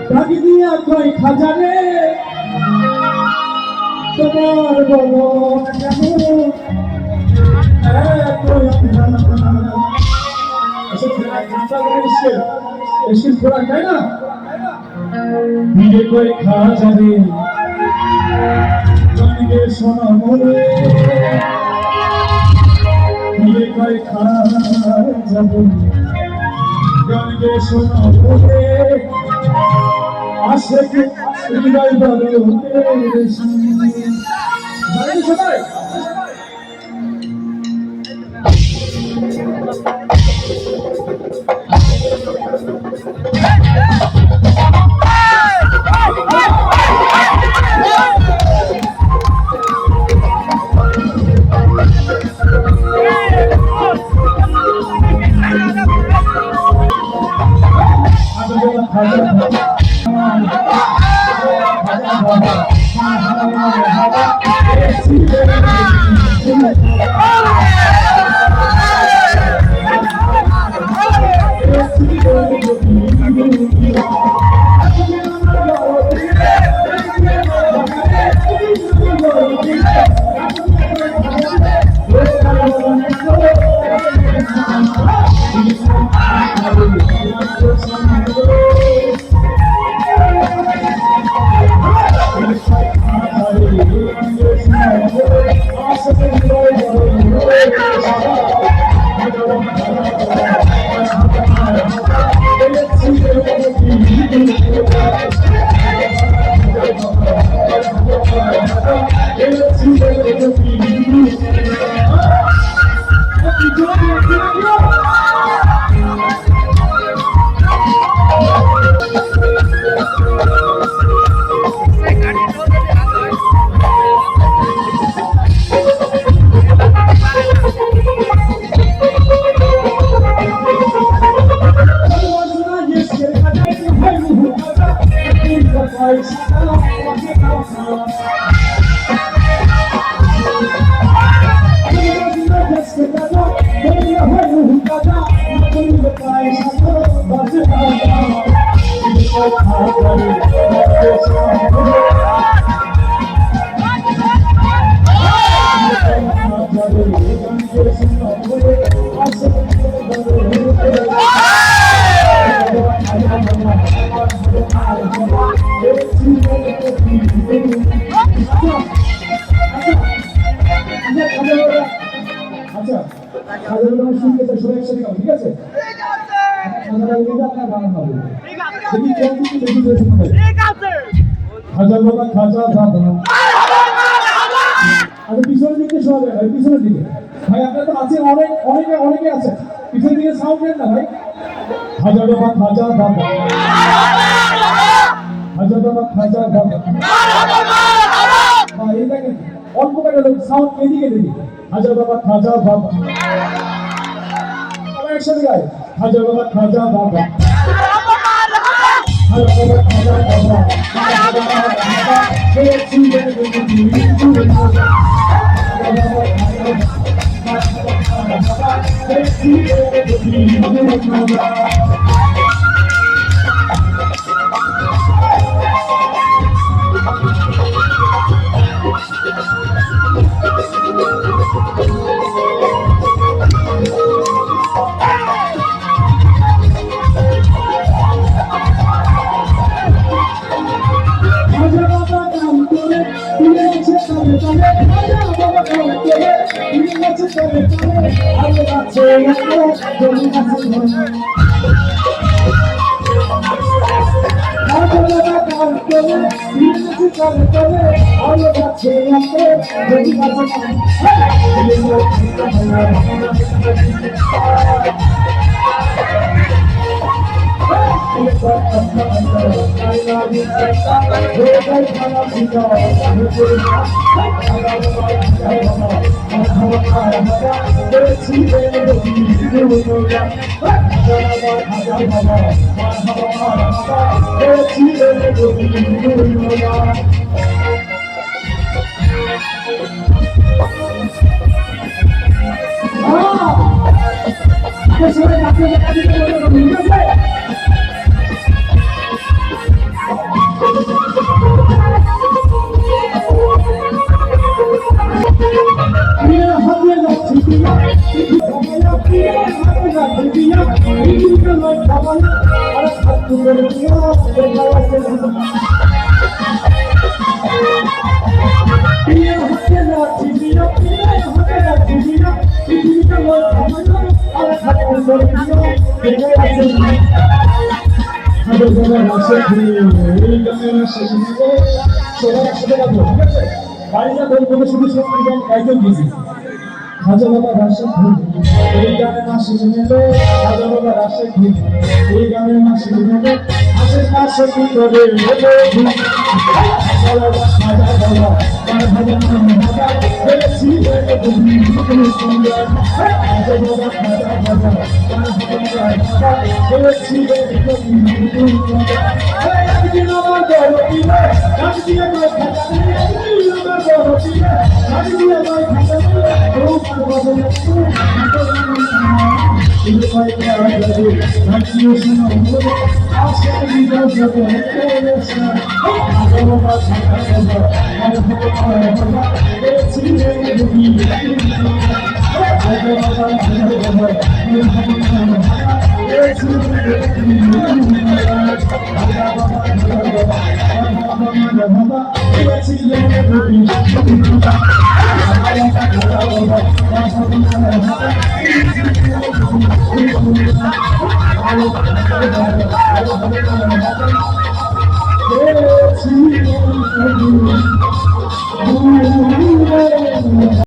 ডাকি দিয়া কই খাজারে তোমার বলো কেন এসে খোরা খায় না দিলে কই খাজারে জনকে শোনা মরে দিলে কই খাজারে জনকে শোনা মরে আশেক হৃদয় বলে সবাই ঠিক আছে হাজার বাবা খাজা দাদা আচ্ছা পিছনের দিকে শোনা যায় ভাই পিছনের দিকে ভাই আপনার তো আছে অনেকে আছে পিছনের দিকে সাউন্ড দেন না ভাই হাজার বাবা খাজা দাদা হাজার বাবা খাজা দাদা এই দেখেন অল্প কটা লোক সাউন্ড এদিকে দেখি হাজার বাবা খাজা দাদা সবাই একসাথে গাই হাজার বাবা খাজা দাদা প্রিয় হবে না ঠিকিয়া খাবানা প্রিয় হবে না ঠিকিয়া ঠিকিয়া লয় খাবানা আর খাতু করে দিয়া দেখাইছে প্রিয় হবে না ঠিকিয়া প্রিয় হবে না ঠিকিয়া ঠিকিয়া লয় খাবানা আর খাতু করে দিয়া দেখাইছে আমাদের যারা আছে এই গানের শেষ হবে সবাই একসাথে গাবো ঠিক আছে বাড়িটা বলবো শুধু সব একজন গেছি খাজা বাবা রাশেদ এই গানের মাসে নেবে খাজা বাবা রাশেদ এই গানের মাসে নেবে আশের পাশে কি করে খাজা বাবা খাজা বাবা তার খাজা বাবা দেখছি তুমি সুন্দর খাজা বাবা খাজা বাবা তার খাজা বাবা দেখছি তুমি সুন্দর একদিন আমার বড় দিলে একদিন আমার খাজা দিলে একদিন আমার বড় দিলে একদিন আমার খাজা দিলে